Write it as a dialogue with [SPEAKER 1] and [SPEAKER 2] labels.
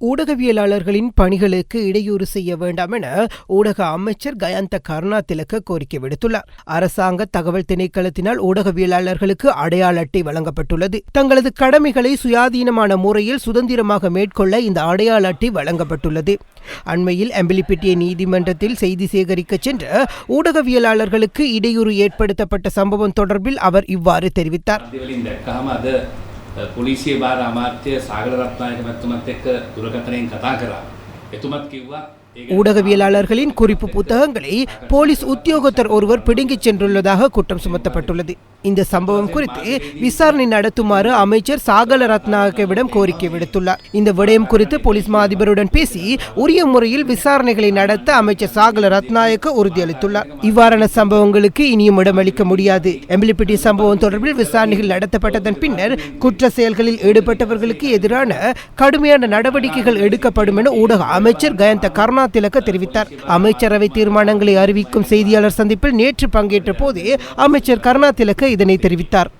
[SPEAKER 1] ஊடகவியலாளர்களின் பணிகளுக்கு இடையூறு செய்ய வேண்டாம் என ஊடக அமைச்சர் கயந்த கருணாதிலக்க கோரிக்கை விடுத்துள்ளார். அரசாங்க தகவல் திணைக்களத்தினால் ஊடகவியலாளர்களுக்கு அடையாள அட்டை வழங்கப்பட்டுள்ளது. தங்களது கடமைகளை சுயாதீனமான முறையில் சுதந்திரமாக மேற்கொள்ள இந்த அடையாள அட்டை வழங்கப்பட்டுள்ளது. அண்மையில் அம்பிலிப்பிட்டிய நீதிமன்றத்தில் செய்தி சேகரிக்க சென்ற ஊடகவியலாளர்களுக்கு இடையூறு ஏற்படுத்தப்பட்ட சம்பவம் தொடர்பில் அவர் இவ்வாறு தெரிவித்தார்.
[SPEAKER 2] පොලිසිය භාර අමාත්‍ය සාගර රත්නායක මැතිතුමත් එක්ක දුරකථනයෙන් කතා කරා. එතුමත් කිව්වා
[SPEAKER 1] ஊடகவியலாளர்களின் குறிப்பு புத்தகங்களை போலீஸ் உத்தியோகத்தர் ஒருவர் பிடுங்கிச் சென்றுள்ளதாக குற்றம் சுமத்தப்பட்டுள்ளது. இந்த சம்பவம் குறித்து விசாரணை நடத்துமாறு அமைச்சர் சாகல ரத்நாயக்கவிடம் கோரிக்கை விடுத்துள்ளார். இந்த விடயம் குறித்து போலீஸ் மாதிபருடன் பேசி உரிய முறையில் விசாரணைகளை நடத்த அமைச்சர் சாகல ரத்நாயக்க உறுதியளித்துள்ளார். இவ்வாறான சம்பவங்களுக்கு இனியும் இடமளிக்க முடியாது. எம்பிலிப்பிட்டி சம்பவம் தொடர்பில் விசாரணைகள் நடத்தப்பட்டதன் பின்னர் குற்ற செயல்களில் ஈடுபட்டவர்களுக்கு எதிரான கடுமையான நடவடிக்கைகள் எடுக்கப்படும் என ஊடக அமைச்சர் கயந்த கருணாதிலக்க தெரிவித்தார். அமைச்சரவை தீர்மானங்களை அறிவிக்கும் செய்தியாளர் சந்திப்பில் நேற்று பங்கேற்ற போதே அமைச்சர் கருணாதிலக்க இதனை தெரிவித்தார்.